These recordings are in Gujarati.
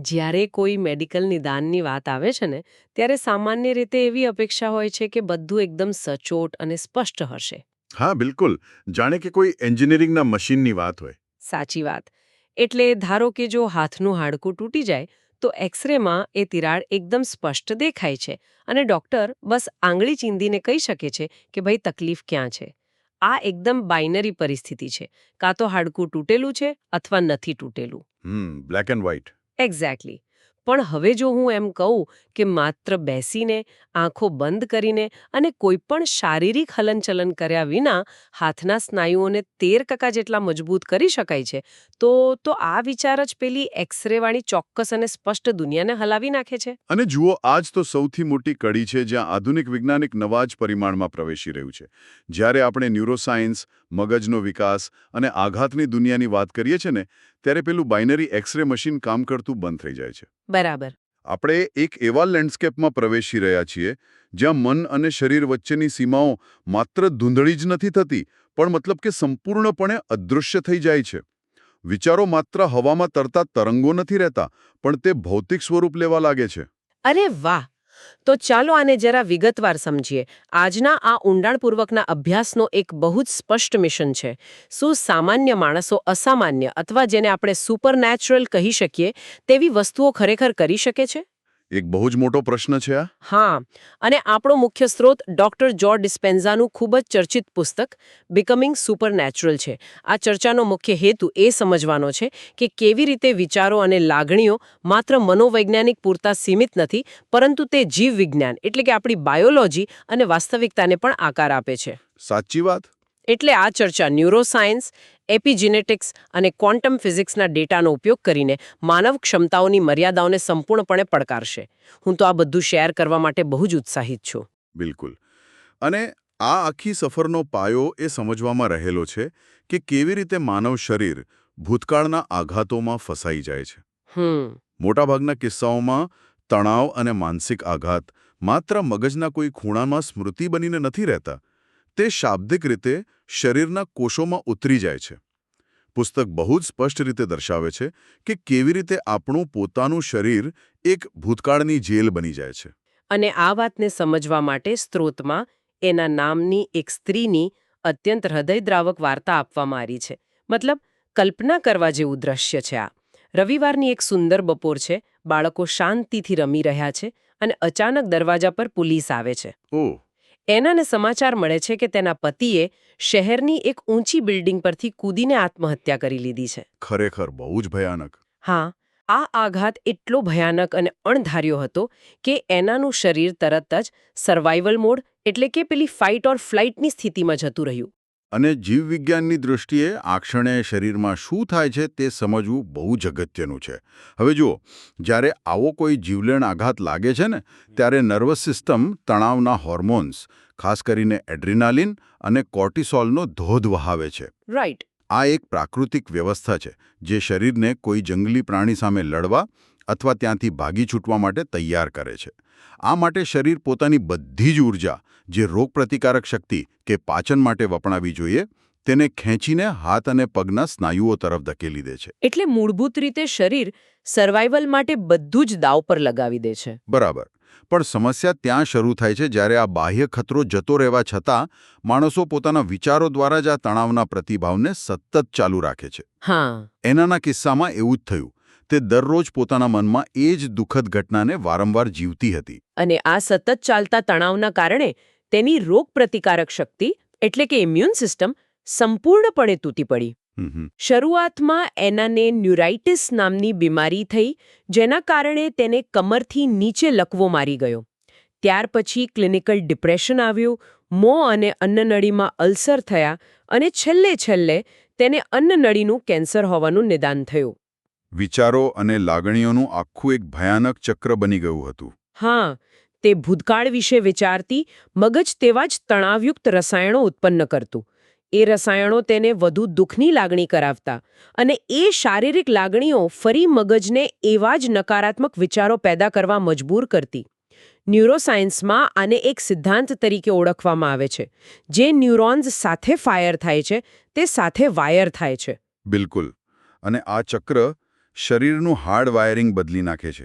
જ્યારે કોઈ મેડિકલ નિદાનની વાત આવે છે ને ત્યારે સામાન્ય રીતે એવી અપેક્ષા હોય છે કે બધું એકદમ સચોટ અને સ્પષ્ટ હશે. હા બિલકુલ. જાણે કે કોઈ એન્જિનિયરિંગના મશીનની વાત હોય. સાચી વાત. એટલે ધારો કે જો હાથનું હાડકું તૂટી જાય તો એક્સરેમાં એ તિરાડ એકદમ સ્પષ્ટ દેખાય છે અને ડોક્ટર બસ આંગળી ચીંધીને કહી શકે છે કે ભાઈ તકલીફ ક્યાં છે. આ એકદમ બાઇનરી પરિસ્થિતિ છે. કાં તો હાડકું તૂટેલું છે અથવા નથી તૂટેલું. Black and white. એક્ઝેક્ટલી. પણ હવે જો હું એમ કહું કે માત્ર બેસીને આંખો બંધ કરીને અને કોઈ પણ શારીરિક હલનચલન કર્યા વિના હાથના સ્નાયુઓને 13% જેટલા મજબૂત કરી શકાય છે તો આ વિચાર જ પેલી એક્સરે વાળી ચોક્કસ અને સ્પષ્ટ દુનિયાને હલાવી નાખે છે. અને જુઓ, આજ તો સૌથી મોટી કડી છે જ્યાં આધુનિક વૈજ્ઞાનિક નવા જ પરિમાણમાં પ્રવેશી રહ્યું છે. જ્યારે આપણે ન્યુરોસાયન્સ, મગજનો વિકાસ અને આઘાતની દુનિયાની વાત કરીએ છીએ ને, ત્યારે પેલું બાઇનરી એક્સરે મશીન કામ કરતું બંધ થઈ જાય છે. બરાબર. આપણે એક એવા લેન્ડસ્કેપમાં પ્રવેશી રહ્યા છીએ જ્યાં મન અને શરીર વચ્ચેની સીમાઓ માત્ર ધૂંધળી જ નથી થતી, પણ મતલબ કે સંપૂર્ણપણે અદૃશ્ય થઈ જાય છે. વિચારો માત્ર હવામાં તરતા તરંગો નથી રહેતા, પણ તે ભૌતિક સ્વરૂપ લેવા લાગે છે. અરે વાહ. તો ચાલો આને જરા વિગતવાર સમજીએ. આજના આ ઊંડાણપૂર્વકના અભ્યાસનો એક બહુ જ સ્પષ્ટ મિશન છે. શું સામાન્ય માણસો અસામાન્ય અથવા જેને આપણે સુપરનેચરલ કહી શકીએ તેવી વસ્તુઓ ખરેખર કરી શકે છે? એક બહુ જ મોટો પ્રશ્ન છે આ. હા, અને આપણો મુખ્ય સ્ત્રોત ડોક્ટર જો ડિસ્પેન્ઝાનું ખૂબ જ ચર્ચિત પુસ્તક બિકમિંગ સુપરનેચરલ છે. આ ચર્ચાનો મુખ્ય હેતુ એ સમજવાનો છે કે કેવી રીતે વિચારો અને લાગણીઓ માત્ર મનોવૈજ્ઞાનિક પૂરતા સીમિત નથી, પરંતુ તે જીવવિજ્ઞાન એટલે કે આપણી બાયોલોજી અને વાસ્તવિકતાને પણ આકાર આપે છે. સાચી વાત. એટલે આ ચર્ચા ન્યુરોસાયન્સ, એપિજેનેટિક્સ અને ક્વોન્ટમ ફિઝિક્સના ડેટાનો ઉપયોગ કરીને માનવ ક્ષમતાઓની મર્યાદાઓને સંપૂર્ણપણે પડકારશે. હું તો આ બધું શેર કરવા માટે બહુ જ ઉત્સાહિત છું. બિલકુલ. અને આ આખી સફરનો પાયો એ સમજવામાં રહેલો છે કે કેવી રીતે માનવ શરીર ભૂતકાળના આઘાતોમાં ફસાઈ જાય છે. મોટાભાગના કિસ્સાઓમાં તણાવ અને માનસિક આઘાત માત્ર મગજના કોઈ ખૂણામાં સ્મૃતિ બનીને નથી રહેતા. તે શાબ્દિક રીતે શરીરના કોષોમાં ઉતરી જાય છે. પુસ્તક બહુ જ સ્પષ્ટ રીતે દર્શાવે છે કે કેવી રીતે આપણું પોતાનું શરીર એક ભૂતકાળની જેલ બની જાય છે. અને આ વાતને સમજવા માટે સ્ત્રોતમાં એના નામની એક સ્ત્રીની અત્યંત હૃદયદ્રાવક વાર્તા આપવામાં આવી છે. મતલબ કલ્પના કરવા જેવું દ્રશ્ય છે આ. રવિવારની એક સુંદર બપોર છે, બાળકો શાંતિથી રમી રહ્યા છે અને અચાનક દરવાજા પર પોલીસ આવે છે. ઓહ. એનાને સમાચાર મળે છે કે તેના પતિએ શહેરની એક ઊંચી બિલ્ડિંગ પરથી કૂદીને આત્મહત્યા કરી લીધી છે. ખરેખર બહુ જ ભયાનક. હા, આ આઘાત એટલો ભયાનક અને અણધાર્યો હતો કે એનાનું શરીર તરત જ સર્વાઇવલ મોડ એટલે કે પેલી ફાઇટ ઓર ફ્લાઇટની સ્થિતિમાં જતું રહ્યું. અને જીવવિજ્ઞાનની દૃષ્ટિએ આ ક્ષણે શરીરમાં શું થાય છે તે સમજવું બહુ જ અગત્યનું છે. હવે જુઓ, જ્યારે આવો કોઈ જીવલેણ આઘાત લાગે છે ને, ત્યારે નર્વસ સિસ્ટમ તણાવના હોર્મોન્સ, ખાસ કરીને એડ્રિનાલિન અને કોર્ટિસોલનો ધોધ વહાવે છે. રાઈટ. આ એક પ્રાકૃતિક વ્યવસ્થા છે જે શરીરને કોઈ જંગલી પ્રાણી સામે લડવા અથવા ત્યાંથી ભાગી છૂટવા માટે તૈયાર કરે છે. આ માટે શરીર પોતાની બધી જ ઊર્જા, જે રોગપ્રતિકારક શક્તિ કે પાચન માટે વપરાવી જોઈએ, તેને ખેંચીને હાથ અને પગના સ્નાયુઓ તરફ ધકેલી દે છે. એટલે મૂળભૂત રીતે શરીર સર્વાઇવલ માટે બધું જ દાવ પર લગાવી દે છે. બરાબર. પણ સમસ્યા ત્યાં શરૂ થાય છે જ્યારે આ બાહ્ય ખતરો જતો રહેવા છતાં માણસો પોતાના વિચારો દ્વારા જ આ તણાવના પ્રતિભાવને સતત ચાલુ રાખે છે. હા. એનાના કિસ્સામાં એવું જ થયું. તે દરરોજ પોતાના મનમાં એ જ દુઃખદ ઘટનાને વારંવાર જીવતી હતી. અને આ સતત ચાલતા તણાવના કારણે તેની રોગપ્રતિકારક શક્તિ એટલે કે ઇમ્યુન સિસ્ટમ સંપૂર્ણપણે તૂટી પડી. શરૂઆતમાં એનાને ન્યુરાઇટિસ નામની બીમારી થઈ, જેના કારણે તેને કમરથી નીચે લકવો મારી ગયો. ત્યાર પછી ક્લિનિકલ ડિપ્રેશન આવ્યું, મોં અને અન્નનળીમાં અલ્સર થયા અને છેલ્લે તેને અન્નનળીનું કેન્સર હોવાનું નિદાન થયું. વિચારો અને લાગણીઓનું આખું એક ભયાનક ચક્ર બની ગયું હતું. હા, તે ભૂતકાળ વિશે વિચારતી મગજ તેવા જ તણાવયુક્ત રસાયણો ઉત્પન્ન કરતું. એ રસાયણો તેને વધુ દુઃખની લાગણી કરાવતા અને એ શારીરિક લાગણીઓ ફરી મગજને એવા જ નકારાત્મક વિચારો પેદા કરવા મજબૂર કરતી. ન્યુરોસાયન્સમાં આને એક સિદ્ધાંત તરીકે ઓળખવામાં આવે છે. જે ન્યુરોન્સ સાથે ફાયર થાય છે તે સાથે વાયર થાય છે. બિલકુલ. અને આ ચક્ર શરીરનું હાર્ડ વાયરિંગ બદલી નાખે છે.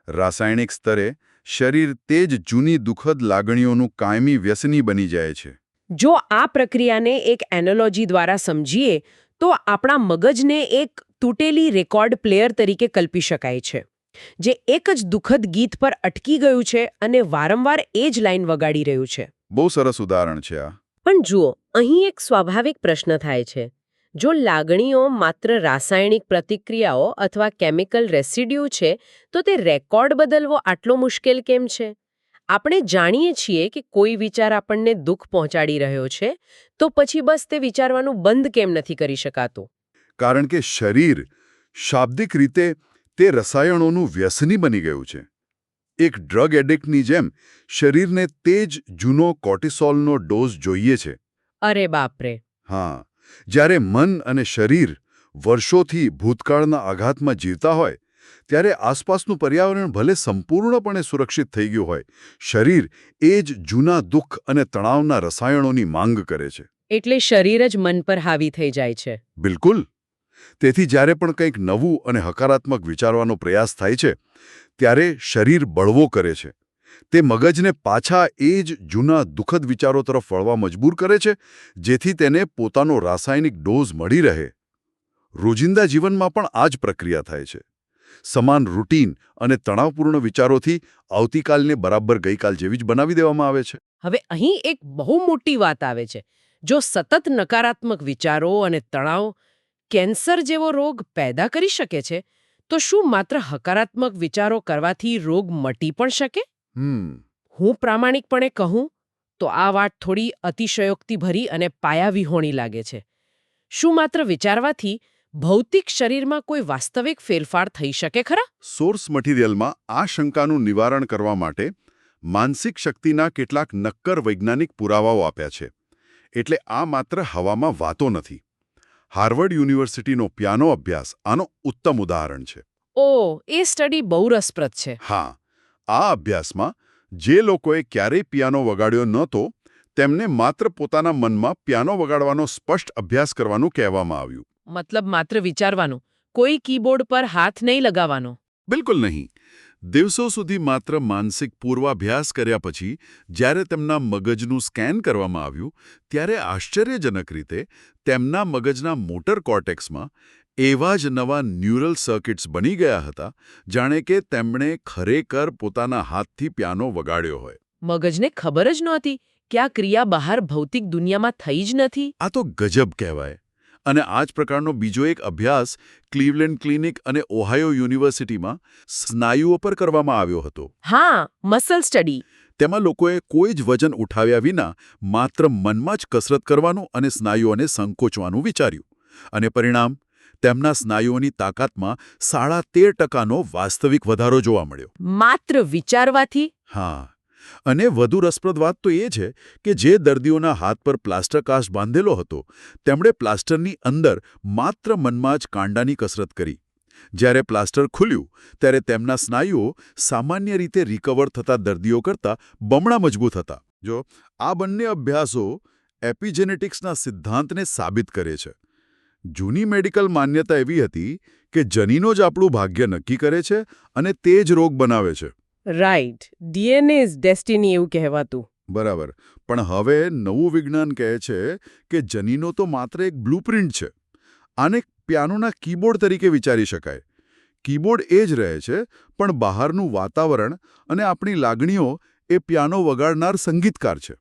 રાસાયણિક સ્તરે શરીર તે જ જૂની દુઃખદ લાગણીઓનું કાયમી વ્યસની બની જાય છે. જો આ પ્રક્રિયાને એક એનોલોજી દ્વારા સમજીએ તો આપણા મગજને એક તૂટેલી રેકોર્ડ પ્લેયર તરીકે કલ્પી શકાય છે, જે એક જ દુઃખદ ગીત પર અટકી ગયું છે અને વારંવાર એ જ લાઈન વગાડી રહ્યું છે. બહુ સરસ ઉદાહરણ છે આ. પણ જુઓ, અહીં એક સ્વાભાવિક પ્રશ્ન થાય છે. જો લાગણીઓ માત્ર રાસાયણિક પ્રતિક્રિયાઓ અથવા કેમિકલ રેસિડ્યુ છે, તો તે રેકોર્ડ બદલવો આટલો મુશ્કેલ કેમ છે? આપણે જાણીએ છીએ કે કોઈ વિચાર આપણને દુઃખ પહોંચાડી રહ્યો છે, તો પછી બસ તે વિચારવાનું બંધ કેમ નથી કરી શકાતું? કારણ કે શરીર શાબ્દિક રીતે તે રસાયણોનું વ્યસની બની ગયું છે. એક ડ્રગ એડિક્ટની જેમ શરીરને તે જ જૂનો કોર્ટિસોલનો ડોઝ જોઈએ છે. અરે બાપરે! હા, જ્યારે મન અને શરીર વર્ષોથી ભૂતકાળના આઘાતમાં જીવતા હોય, ત્યારે આસપાસનું પર્યાવરણ ભલે સંપૂર્ણપણે સુરક્ષિત થઈ ગયું હોય, શરીર એ જ જૂના દુઃખ અને તણાવના રસાયણોની માંગ કરે છે. એટલે શરીર જ મન પર હાવી થઈ જાય છે. બિલકુલ. તેથી જ્યારે પણ કંઈક નવું અને હકારાત્મક વિચારવાનો પ્રયાસ થાય છે, ત્યારે શરીર બળવો કરે છે. તે મગજને પાછા એ જ જૂના દુઃખદ વિચારો તરફ વળવા મજબૂર કરે છે, જેથી તેને પોતાનો રાસાયણિક ડોઝ મળી રહે. રોજિંદા જીવનમાં પણ આ જ પ્રક્રિયા થાય છે. સમાન રૂટીન અને તણાવપૂર્ણ વિચારોથી આવતીકાલને બરાબર ગઈકાલ જેવી જ બનાવી દેવામાં આવે છે. હવે અહીં એક બહુ મોટી વાત આવે છે. જો સતત નકારાત્મક વિચારો અને તણાવ કેન્સર જેવો રોગ પેદા કરી શકે છે, તો શું માત્ર હકારાત્મક વિચારો કરવાથી રોગ મટી પણ શકે? હું પ્રામાણિકપણે કહું તો આ વાત થોડી અતિશયોક્તિભરી અને પાયાવિહોણી લાગે છે. શું માત્ર વિચારવાથી ભૌતિક શરીરમાં કોઈ વાસ્તવિક ફેરફાર થઈ શકે ખરા? સોર્સ મટીરિયલમાં આ શંકાનું નિવારણ કરવા માટે માનસિક શક્તિના કેટલાક નક્કર વૈજ્ઞાનિક પુરાવાઓ આપ્યા છે. એટલે આ માત્ર હવામાં વાતો નથી. હાર્વર્ડ યુનિવર્સિટીનો પિયાનો અભ્યાસ આનો ઉત્તમ ઉદાહરણ છે. ઓહ, એ સ્ટડી બહુ રસપ્રદ છે. હા, આ અભ્યાસમાં જે લોકોએ ક્યારેય પિયાનો વગાડ્યો નહોતો, તેમને માત્ર પોતાના મનમાં પિયાનો વગાડવાનો સ્પષ્ટ અભ્યાસ કરવાનું કહેવામાં આવ્યું. મતલબ માત્ર વિચારવાનું, કોઈ કીબોર્ડ પર હાથ નહીં લગાવવાનો? બિલકુલ નહીં. દિવસો સુધી માત્ર માનસિક પૂર્વાભ્યાસ કર્યા પછી જ્યારે તેમના મગજનું સ્કેન કરવામાં આવ્યું, ત્યારે આશ્ચર્યજનક રીતે તેમના મગજના મોટર કોર્ટેક્સમાં એવા જ નવા ન્યુરલ સર્કિટ્સ બની ગયા હતા, જાણે કે તેમણે ખરેખર પોતાના હાથથી પિયાનો વગાડ્યો હોય. મગજને ખબર જ નહોતી કે આ ક્રિયા બહાર ભૌતિક દુનિયામાં થઈ જ નથી. આ તો ગજબ કહેવાય. અને આ જ પ્રકારનો બીજો એક અભ્યાસ ક્લીવલેન્ડ ક્લિનિક અને ઓહાયો યુનિવર્સિટીમાં સ્નાયુઓ પર કરવામાં આવ્યો હતો. હા, મસલ સ્ટડી. તેમાં લોકોએ કોઈ જ વજન ઉઠાવ્યા વિના માત્ર મનમાં જ કસરત કરવાનું અને સ્નાયુઓને સંકોચવાનું વિચાર્યું. અને પરિણામ, તેમના સ્નાયુઓની તાકાતમાં 13.5% વાસ્તવિક વધારો જોવા મળ્યો. માત્ર વિચારવાથી? હા. અને વધુ રસપ્રદ વાત તો એ છે કે જે દર્દીઓના હાથ પર પ્લાસ્ટર કાસ્ટ બાંધેલો હતો, તેમણે પ્લાસ્ટરની અંદર માત્ર મનમાં જ કાંડાની કસરત કરી. જ્યારે પ્લાસ્ટર ખુલ્યું, ત્યારે તેમના સ્નાયુઓ સામાન્ય રીતે રિકવર થતા દર્દીઓ કરતાં બમણા મજબૂત હતા. જો આ બંને અભ્યાસો એપિજેનેટિક્સના સિદ્ધાંતને સાબિત કરે છે. જૂની મેડિકલ માન્યતા એવી હતી કે જનીનો જ આપણું ભાગ્ય નક્કી કરે છે અને તે જ રોગ બનાવે છે. રાઈટ, ડીએનએ ઇઝ ડેસ્ટિની એવું કહેવાતું. બરાબર. પણ હવે નવું વિજ્ઞાન કહે છે કે જનીનો તો માત્ર એક બ્લુપ્રિન્ટ છે. આને પિયાનોના કીબોર્ડ તરીકે વિચારી શકાય. કીબોર્ડ એ જ રહે છે, પણ બહારનું વાતાવરણ અને આપણી લાગણીઓ એ પિયાનો વગાડનાર સંગીતકાર છે.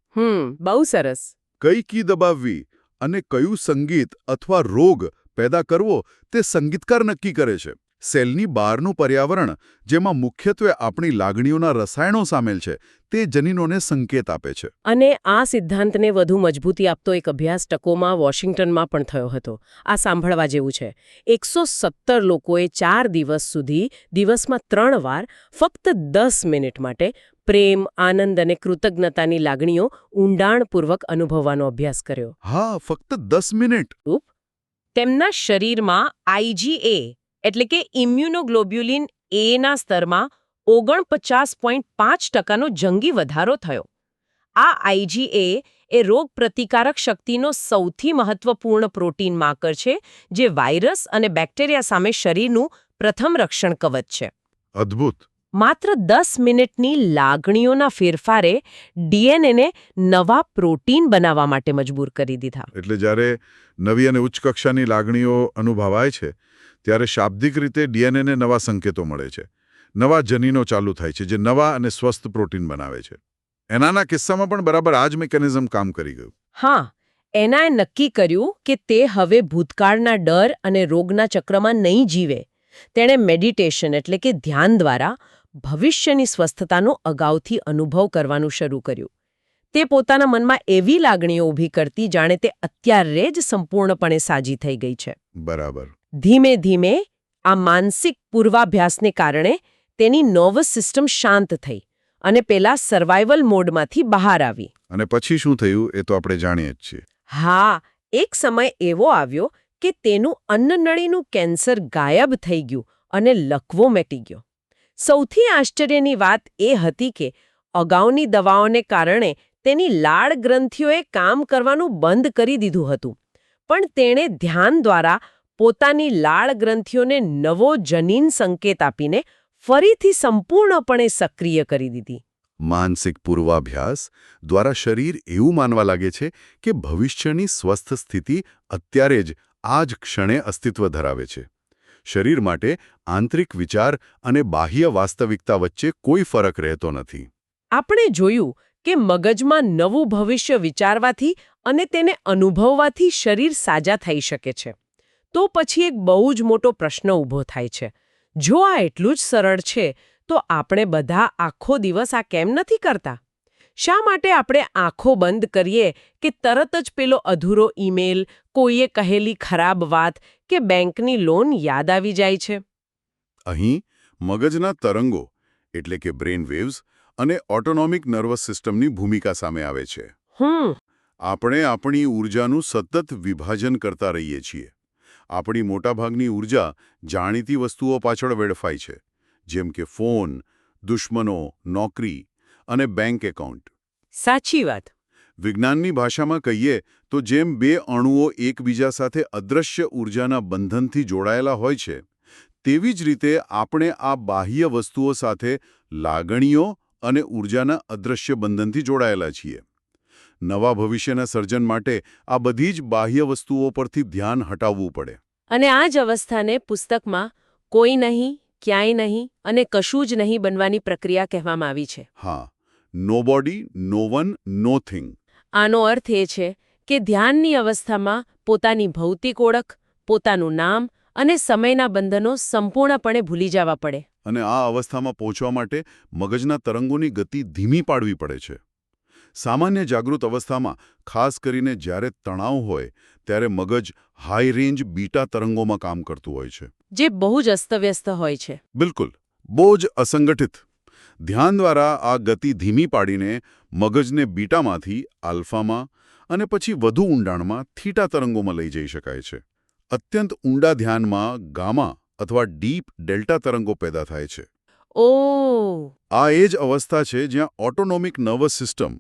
બહુ સરસ. કઈ કી દબાવવી અને કયું સંગીત અથવા રોગ પેદા કરવો તે સંગીતકાર નક્કી કરે છે. સેલની બહારનું પર્યાવરણ, જેમાં મુખ્યત્વે આપણી લાગણીઓના રસાયણો સામેલ છે, તે જનીનોને સંકેત આપે છે. અને આ સિદ્ધાંતને વધુ મજબૂતી આપતો એક અભ્યાસ ટકોમા વોશિંગ્ટનમાં પણ થયો હતો. આ સાંભળવા જેવું છે. 117 લોકોએ 4 દિવસ સુધી દિવસમાં 3 વાર ફક્ત 10 મિનિટ માટે પ્રેમ, આનંદ અને કૃતજ્ઞતાની લાગણીઓ ઊંડાણપૂર્વક અનુભવવાનો અભ્યાસ કર્યો. હા, ફક્ત 10 મિનિટ. તેમના શરીરમાં IgA એટલે કે ઇમ્યુનોગ્લોબ્યુલિન એના સ્તરમાં 49.5%નો જંગી વધારો થયો. આ IgA એ રોગ પ્રતિકારક શક્તિનો સૌથી મહત્વપૂર્ણ પ્રોટીન માર્કર છે, જે વાયરસ અને બેક્ટેરિયા સામે શરીરનું પ્રથમ રક્ષણ કવચ છે. અદ્ભુત. માત્ર 10 મિનિટની લાગણીઓના ફેરફારે ડીએનએને નવા પ્રોટીન બનાવવા માટે મજબૂર કરી દીધા. એટલે જ્યારે નવી અને ઉચ્ચ કક્ષાની લાગણીઓ અનુભવાય છે ત્યારે શાબ્દિક રીતે ડીએનએને નવા સંકેતો મળે છે, નવા જનીનો ચાલુ થાય છે જે નવા અને સ્વસ્થ પ્રોટીન બનાવે છે. એનાના કિસ્સામાં પણ બરાબર આ જ મિકેનિઝમ કામ કરી ગયું. હા, એનાએ નક્કી કર્યું કે તે હવે ભૂતકાળના ડર અને રોગના ચક્રમાં નહીં જીવે. તેણે મેડિટેશન એટલે કે ધ્યાન દ્વારા ભવિષ્યની સ્વસ્થતાનો અગાઉથી અનુભવ કરવાનું શરૂ કર્યું. તે પોતાના મનમાં એવી લાગણીઓ ઊભી કરતી જાણે તે અત્યારે જ સંપૂર્ણપણે સાજી થઈ ગઈ છે. બરાબર. ધીમે ધીમે આ માનસિક પૂર્વાભ્યાસને કારણે તેની નર્વસ સિસ્ટમ શાંત થઈ અને પેલા સર્વાઇવલ મોડમાંથી બહાર આવી. અને પછી શું થયું એ તો આપણે જાણીએ જ છીએ. હા, એક સમય એવો આવ્યો કે તેનું અન્નનળીનું કેન્સર ગાયબ થઈ ગયું અને લકવો મટી ગયો. સૌથી આશ્ચર્યની વાત એ હતી કે અગાઉની દવાઓને કારણે તેની લાળ ગ્રંથિઓએ કામ કરવાનું બંધ કરી દીધું હતું, પણ તેણે ધ્યાન દ્વારા પોતાની લાળ ગ્રંથિઓને નવો જનીન સંકેત આપીને ફરીથી સંપૂર્ણપણે સક્રિય કરી દીધી. માનસિક પૂર્વાભ્યાસ દ્વારા શરીર એવું માનવા લાગે છે કે ભવિષ્યની સ્વસ્થ સ્થિતિ અત્યારે જ આ જ ક્ષણે અસ્તિત્વ ધરાવે છે. શરીર માટે આંતરિક વિચાર અને બાહ્ય વાસ્તવિકતા વચ્ચે કોઈ ફરક રહેતો નથી. આપણે જોયું કે મગજમાં નવું ભવિષ્ય વિચારવાથી અને તેને અનુભવવાથી શરીર સાજા થઈ શકે છે. તો પછી એક બહુ જ મોટો પ્રશ્ન ઊભો થાય છે. જો આ એટલું જ સરળ છે તો આપણે બધા આખો દિવસ આ કેમ નથી કરતા? શા માટે આપણે આંખો બંધ કરીએ કે તરત જ પેલો અધૂરો ઈમેલ, કોઈએ કહેલી ખરાબ વાત કે બેંકની લોન યાદ આવી જાય છે? અહીં મગજના તરંગો એટલે કે બ્રેન વેવ્સ અને ઓટોનોમિક નર્વસ સિસ્ટમની ભૂમિકા સામે આવે છે. આપણે આપણી ઊર્જાનું સતત વિભાજન કરતા રહીએ છીએ. આપણી મોટાભાગની ઊર્જા જાણીતી વસ્તુઓ પાછળ વેડફાય છે, જેમ કે ફોન, દુશ્મનો, નોકરી અને બેંક એકાઉન્ટ. સાચી વાત. વિજ્ઞાનની ભાષામાં કહીએ તો જેમ બે અણુઓ એકબીજા સાથે અદૃશ્ય ઊર્જાના બંધનથી જોડાયેલા હોય છે, તેવી જ રીતે આપણે આ બાહ્ય વસ્તુઓ સાથે લાગણીઓ અને ઊર્જાના અદૃશ્ય બંધનથી જોડાયેલા છીએ. નવા ભવિષ્યના સર્જન માટે આ બધી જ બાહ્ય વસ્તુઓ પરથી ધ્યાન હટાવવું પડે. અને આ જ અવસ્થાને પુસ્તકમાં કોઈ નહીં, ક્યાંય નહીં અને કશું જ નહીં બનવાની પ્રક્રિયા કહેવામાં આવી છે. હા, નો બોડી, નો વન, નો થિંગ. આનો અર્થ એ છે કે ધ્યાનની અવસ્થામાં પોતાની ભૌતિક ઓળખ, પોતાનું નામ અને સમયના બંધનો સંપૂર્ણપણે ભૂલી જવા પડે. અને આ અવસ્થામાં પહોંચવા માટે મગજના તરંગોની ગતિ ધીમી પાડવી પડે છે. સામાન્ય જાગૃત અવસ્થામાં, ખાસ કરીને જ્યારે તણાવ હોય, ત્યારે મગજ હાઈ રેન્જ બીટા તરંગોમાં કામ કરતું હોય છે. જે બહુ જ અસ્તવ્યસ્ત હોય છે. બિલકુલ, બહુ જ અસંગઠિત. ધ્યાન દ્વારા આ ગતિ ધીમી પાડીને મગજને બીટામાંથી આલ્ફામાં અને પછી વધુ ઊંડાણમાં થીટા તરંગોમાં લઈ જઈ શકાય છે. અત્યંત ઊંડા ધ્યાનમાં ગામા અથવા ડીપ ડેલ્ટા તરંગો પેદા થાય છે. આ એ જ અવસ્થા છે જ્યાં ઓટોનોમિક નર્વસ સિસ્ટમ,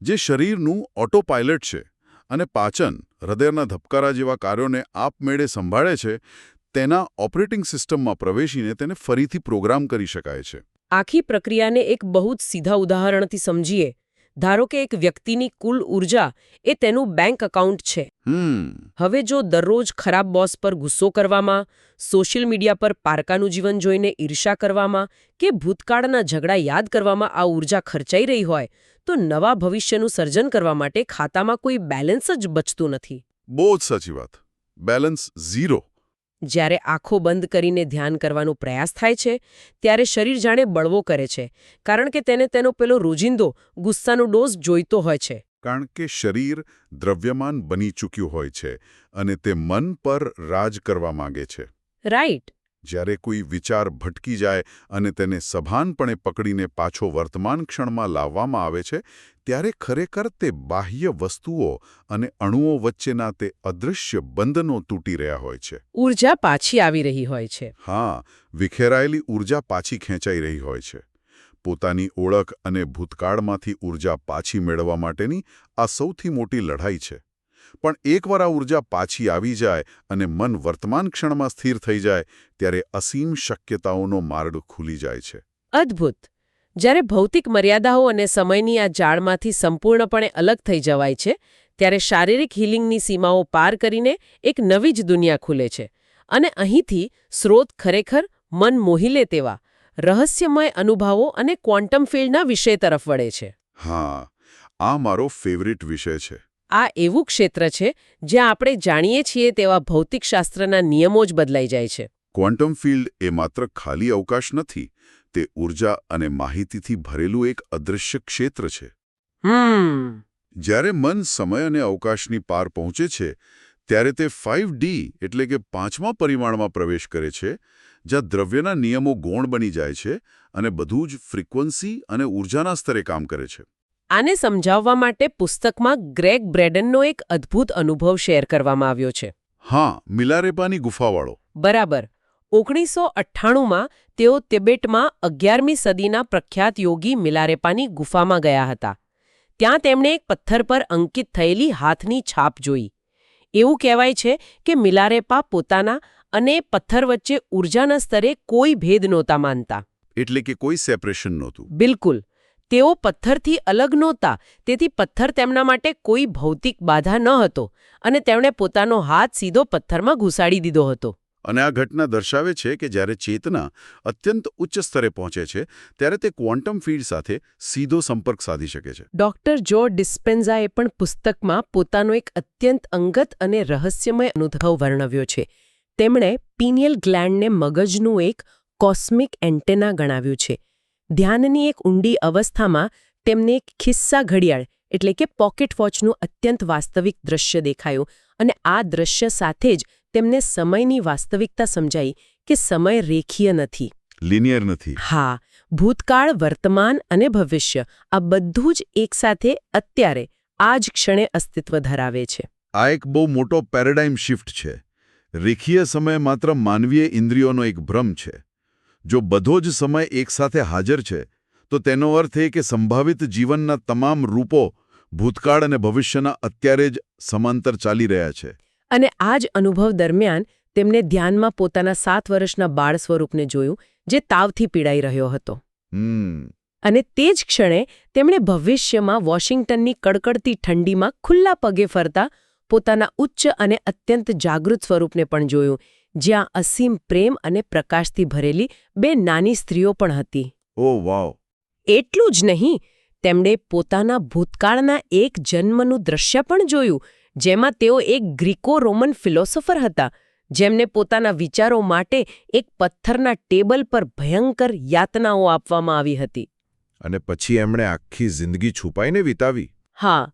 જે શરીરનું ઓટોપાયલટ છે અને પાચન, હૃદયના ધબકારા જેવા કાર્યોને આપમેળે સંભાળે છે, તેના ઓપરેટિંગ સિસ્ટમમાં પ્રવેશીને તેને ફરીથી પ્રોગ્રામ કરી શકાય છે. આખી પ્રક્રિયાને એક બહુ જ સીધા ઉદાહરણથી સમજીએ. ધારો કે એક વ્યક્તિની કુલ ઊર્જા એ તેનું બેંક એકાઉન્ટ છે. હવે જો દરરોજ ખરાબ બોસ પર ગુસ્સો કરવામાં, સોશિયલ મીડિયા પર પારકાનું જીવન જોઈને ઈર્ષા કરવામાં કે ભૂતકાળના ઝઘડા યાદ કરવામાં આ ઊર્જા ખર્ચાઈ રહી હોય, તો નવા ભવિષ્યનું સર્જન કરવા માટે ખાતામાં કોઈ બેલેન્સ જ બચતું નથી. બહુ જ સાચી વાત. Balance zero. જ્યારે આંખો બંધ કરીને ધ્યાન કરવાનો પ્રયાસ થાય છે, ત્યારે શરીર જાણે બળવો કરે છે, કારણ કે તેને તેનો પેલો રોજિંદો ગુસ્સાનો ડોઝ જોઈતો હોય છે. કારણ કે શરીર દ્રવ્યમાન બની ચૂક્યું હોય છે અને તે મન પર રાજ કરવા માંગે છે. રાઈટ. જ્યારે કોઈ વિચાર ભટકી જાય અને તેને સભાનપણે પકડીને પાછો વર્તમાન ક્ષણમાં લાવવામાં આવે છે, ત્યારે ખરેખર તે બાહ્ય વસ્તુઓ અને અણુઓ વચ્ચેના તે અદૃશ્ય બંધનો તૂટી રહ્યા હોય છે. ઊર્જા પાછી આવી રહી હોય છે. હા, વિખેરાયેલી ઊર્જા પાછી ખેંચાઈ રહી હોય છે. પોતાની ઓળખ અને ભૂતકાળમાંથી ઊર્જા પાછી મેળવવા માટેની આ સૌથી મોટી લડાઈ છે. પણ એકવાર આ ઉર્જા પાછી આવી જાય અને મન વર્તમાન ક્ષણમાં સ્થિર થઈ જાય ત્યારે અસીમ શક્યતાઓનો માર્ગ ખુલી જાય છે. અદ્ભુત. જ્યારે ભૌતિક મર્યાદાઓ અને સમયની આ જાળમાંથી સંપૂર્ણપણે અલગ થઈ જવાય છે ત્યારે શારીરિક હિલિંગની સીમાઓ પાર કરીને એક નવી જ દુનિયા ખુલે છે અને અહીંથી સ્રોત ખરેખર મન મોહી લે તેવા રહસ્યમય અનુભવો અને ક્વોન્ટમ ફિલ્ડના વિષય તરફ વળે છે. હા, આ મારો ફેવરિટ વિષય છે. આ એવું ક્ષેત્ર છે જ્યાં આપણે જાણીએ છીએ તેવા ભૌતિકશાસ્ત્રના નિયમો જ બદલાઈ જાય છે. ક્વોન્ટમ ફિલ્ડ એ માત્ર ખાલી અવકાશ નથી, તે ઉર્જા અને માહિતીથી ભરેલું એક અદૃશ્ય ક્ષેત્ર છે. જ્યારે મન સમય અને અવકાશની પાર પહોંચે છે ત્યારે તે 5D એટલે કે 5મા પરિમાણમાં પ્રવેશ કરે છે, જ્યાં દ્રવ્યના નિયમો ગૌણ બની જાય છે અને બધું જ ફ્રીક્વન્સી અને ઉર્જાના સ્તરે કામ કરે છે. આને સમજાવવા માટે પુસ્તકમાં ગ્રેગ બ્રેડનનો એક અદ્ભુત અનુભવ શેર કરવામાં આવ્યો છે. હા, મિલારેપાની ગુફાવાળો. બરાબર. 1998માં તેઓ તિબેટમાં 11મી સદીના પ્રખ્યાત યોગી મિલારેપાની ગુફામાં ગયા હતા. ત્યાં તેમણે એક પથ્થર પર અંકિત થયેલી હાથની છાપ જોઈ. એવું કહેવાય છે કે મિલારેપા પોતાના અને પથ્થર વચ્ચે ઊર્જાના સ્તરે કોઈ ભેદ નહોતા માનતા. એટલે કે કોઈ સેપરેશન નહોતું. બિલકુલ. તેઓ પથ્થરથી અલગ નહોતા, તેથી પથ્થર તેમના માટે કોઈ ભૌતિક બાધા ન હતો અને તેમણે પોતાનો હાથ સીધો પથ્થરમાં ઘુસાડી દીધો હતો. અને આ ઘટના દર્શાવે છે કે જ્યારે ચેતના અત્યંત ઉચ્ચ સ્તરે પહોંચે છે ત્યારે તે ક્વોન્ટમ ફિલ્ડ સાથે સીધો સંપર્ક સાધી શકે છે. ડોક્ટર જો ડિસ્પેન્ઝાએ પણ પુસ્તકમાં પોતાનો એક અત્યંત અંગત અને રહસ્યમય અનુભવ વર્ણવ્યો છે. તેમણે પીનિયલ ગ્લેન્ડને મગજનું એક કોસ્મિક એન્ટેના ગણાવ્યું છે. ધ્યાનની એક ઊંડી અવસ્થામાં તેમને એક ખિસ્સા ઘડિયાળ એટલે કે પોકેટ વોચનું અત્યંત વાસ્તવિક દ્રશ્ય દેખાયું અને આ દ્રશ્ય સાથે જ તેમને સમયની વાસ્તવિકતા સમજાઈ કે સમય રેખીય નથી. લિનિયર નથી. હા, ભૂતકાળ, વર્તમાન અને ભવિષ્ય આ બધું જ એકસાથે અત્યારે આ જ ક્ષણે અસ્તિત્વ ધરાવે છે. આ એક બહુ મોટો પેરેડાઇમ શિફ્ટ છે. રેખીય સમય માત્ર માનવીય ઇન્દ્રિયોનો એક ભ્રમ છે. જો બધો જ સમય એકસાથે હાજર છે તો તેનો અર્થ એ કે સંભવિત જીવનના તમામ રૂપો ભૂતકાળ અને ભવિષ્યના અત્યારે જ સમાંતર ચાલી રહ્યા છે. અને આ જ અનુભવ દરમિયાન તેમને ધ્યાનમાં પોતાના 7 વર્ષના બાળ સ્વરૂપને જોયું જે તાવથી પીડાઈ રહ્યો હતો. અને તે જ ક્ષણે તેમણે ભવિષ્યમાં વોશિંગ્ટનની કડકડતી ઠંડીમાં ખુલ્લા પગે ફરતા પોતાના ઉચ્ચ અને અત્યંત જાગૃત સ્વરૂપને પણ જોયું, જ્યાં અસીમ પ્રેમ અને પ્રકાશથી ભરેલી 2 નાની સ્ત્રીઓ પણ હતી. ઓહ વાવ! એટલું જ નહીં, તેમણે પોતાના ભૂતકાળના એક જન્મનું દ્રશ્ય પણ જોયું જેમાં તેઓ એક ગ્રીકો રોમન ફિલોસોફર હતા જેમને પોતાના વિચારો માટે એક પથ્થરના ટેબલ પર ભયંકર યાતનાઓ આપવામાં આવી હતી. અને પછી એમણે આખી જિંદગી છુપાઈને વિતાવી. હા,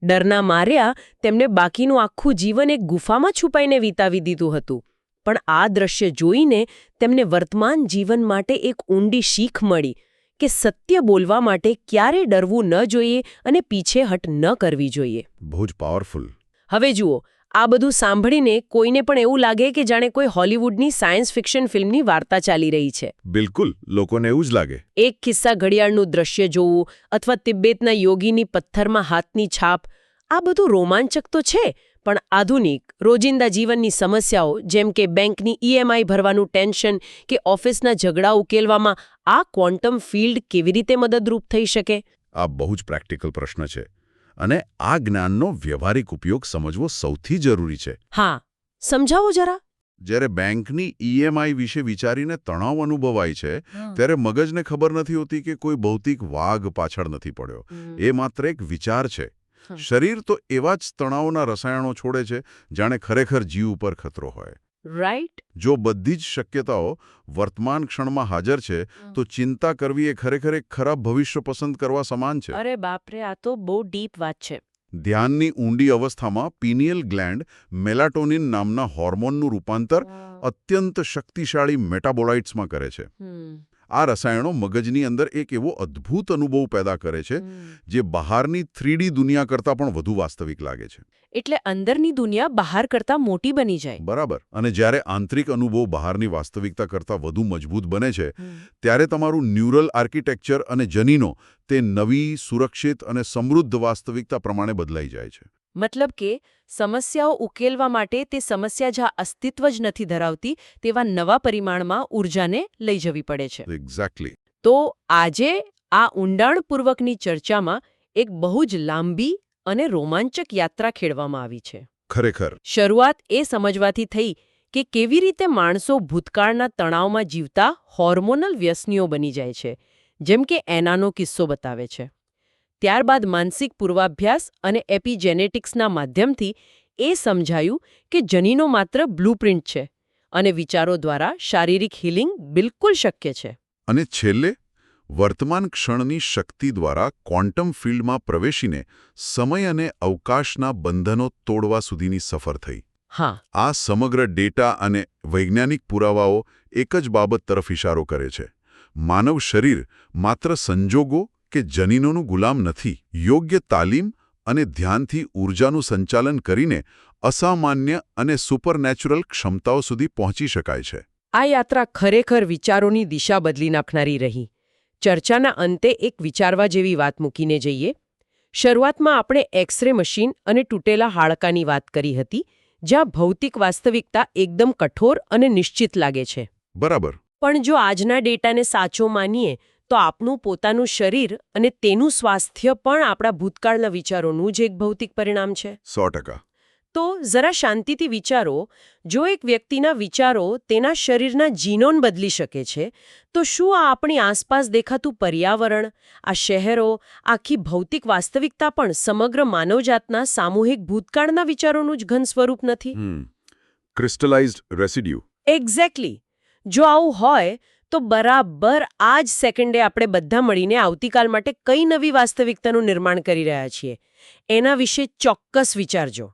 ડરના માર્યા તેમને બાકીનું આખું જીવન એક ગુફામાં છુપાઈને વિતાવી દીધું હતું. પણ આ દ્રશ્ય જોઈને તેમને વર્તમાન જીવન માટે એક ઊંડી શીખ મળી કે સત્ય બોલવા માટે ક્યારે ડરવું ન જોઈએ અને પીછેહટ ન કરવી જોઈએ. બહુ જ પાવરફુલ. હવે જુઓ, આ બધું સાંભળીને કોઈને પણ એવું લાગે કે જાણે કોઈ હોલિવૂડની સાયન્સ ફિક્શન ફિલ્મની વાર્તા ચાલી રહી છે. બિલકુલ, લોકોને એવું જ લાગે. એક ખિસ્સા ઘડિયાળનું દ્રશ્ય જોવું અથવા તિબેતના યોગીની પથ્થરમાં હાથની છાપ, આ બધું રોમાંચક તો છે, પણ આધુનિક રોજિંદા જીવનની સમસ્યાઓ જેમ કે બેંકની EMI ભરવાનું ટેન્શન કે ઓફિસના ઝઘડા ઉકેલવામાં આ ક્વોન્ટમ ફિલ્ડ કેવી રીતે મદદરૂપ થઈ શકે? આ બહુ જ પ્રેક્ટિકલ પ્રશ્ન છે. અને આ જ્ઞાનનો વ્યવહારિક ઉપયોગ સમજવો સૌથી જરૂરી છે. હા, સમજાવો જરા. જ્યારે બેંકની EMI વિશે વિચારીને તણાવ અનુભવાય છે ત્યારે મગજને ખબર નથી હોતી કે કોઈ ભૌતિક વાઘ પાછળ નથી પડ્યો. એ માત્ર એક વિચાર છે. શરીર તો એવા જ તણાવના રસાયણો છોડે છે જાણે ખરેખર જીવ ઉપર ખતરો હોય. રાઈટ. જો બધી જ શક્યતાઓ વર્તમાન ક્ષણમાં હાજર છે તો ચિંતા કરવી એ ખરેખર એક ખરાબ ભવિષ્ય પસંદ કરવા સમાન છે. અરે બાપરે, આ તો બહુ ડીપ વાત છે. ધ્યાનની ઊંડી અવસ્થામાં પીનિયલ ગ્લેન્ડ મેલાટોનિન નામના હોર્મોનનું રૂપાંતર અત્યંત શક્તિશાળી મેટાબોલાઇટ્સમાં કરે છે. આ રસાયણો મગજની અંદર એક એવો અદ્ભુત અનુભવ પેદા કરે છે જે બહારની 3D દુનિયા કરતાં પણ વધુ વાસ્તવિક લાગે છે. એટલે અંદરની દુનિયા બહાર કરતાં મોટી બની જાય. બરાબર. અને જ્યારે આંતરિક અનુભવ બહારની વાસ્તવિકતા કરતાં વધુ મજબૂત બને છે ત્યારે તમારું ન્યુરલ આર્કિટેક્ચર અને જનીનો તે નવી, સુરક્ષિત અને સમૃદ્ધ વાસ્તવિકતા પ્રમાણે બદલાઈ જાય છે. મતલબ કે સમસ્યાઓ ઉકેલવા માટે તે સમસ્યા જ્યાં અસ્તિત્વ જ નથી ધરાવતી તેવા નવા પરિમાણમાં ઊર્જાને લઈ જવી પડે છે. એક્ઝેક્ટલી. તો આજે આ ઊંડાણપૂર્વકની ચર્ચામાં એક બહુ જ લાંબી અને રોમાંચક યાત્રા ખેડવામાં આવી છે. ખરેખર. શરૂઆત એ સમજવાથી થઈ કે કેવી રીતે માણસો ભૂતકાળના તણાવમાં જીવતા હોર્મોનલ વ્યસનીઓ બની જાય છે, જેમ કે એનાનો કિસ્સો બતાવે છે. ત્યારબાદ માનસિક પૂર્વાભ્યાસ અને એપિજેનેટિક્સના માધ્યમથી એ સમજાયું કે જનીનો માત્ર બ્લુપ્રિન્ટ છે અને વિચારો દ્વારા શારીરિક હીલિંગ બિલકુલ શક્ય છે. અને છેલ્લે વર્તમાન ક્ષણની શક્તિ દ્વારા ક્વોન્ટમ ફિલ્ડમાં પ્રવેશીને સમય અને અવકાશના બંધનો તોડવા સુધીની સફર થઈ. હા, આ સમગ્ર ડેટા અને વૈજ્ઞાનિક પુરાવાઓ એક જ બાબત તરફ ઇશારો કરે છે. માનવ શરીર માત્ર સંજોગો કે જનીનોનું ગુલામ નથી. યોગ્ય તાલીમ અને ધ્યાનથી ઊર્જાનું સંચાલન કરીને અસામાન્ય અને સુપરનેચરલ ક્ષમતાઓ સુધી પહોંચી શકાય છે. આ યાત્રા ખરેખર વિચારોની દિશા બદલી નાખનારી રહી. ચર્ચાના અંતે એક વિચારવા જેવી વાત મૂકીને જઈએ. શરૂઆતમાં આપણે એક્સ-રે મશીન અને તૂટેલા હાડકાની વાત કરી હતી, જ્યાં ભૌતિક વાસ્તવિકતા એકદમ કઠોર અને નિશ્ચિત લાગે છે. બરાબર. પણ જો આજના ડેટાને સાચો માનીએ તો આપનું પોતાનું શરીર અને તેનું સ્વાસ્થ્ય પણ આપણા ભૂતકાળના વિચારોનું જ એક ભૌતિક પરિણામ છે. 100%. તો જરા શાંતિથી વિચારો, જો એક વ્યક્તિના વિચારો તેના શરીરના જીનોન બદલી શકે છે, તો શું આ આપણી આસપાસ દેખાતું પર્યાવરણ, આ શહેરો, આખી ભૌતિક વાસ્તવિકતા પણ સમગ્ર માનવજાતના સામૂહિક ભૂતકાળના વિચારોનું જ ઘન સ્વરૂપ નથી? ક્રિસ્ટલાઇઝ્ડ રેસિડ્યુ. એક્ઝેક્ટલી. જો આવું હોય તો બરાબર આ જ સેકન્ડે આપણે બધા મળીને આવતીકાલ માટે કઈ નવી વાસ્તવિકતાનું નિર્માણ કરી રહ્યા છીએ એના વિશે ચોક્કસ વિચારજો.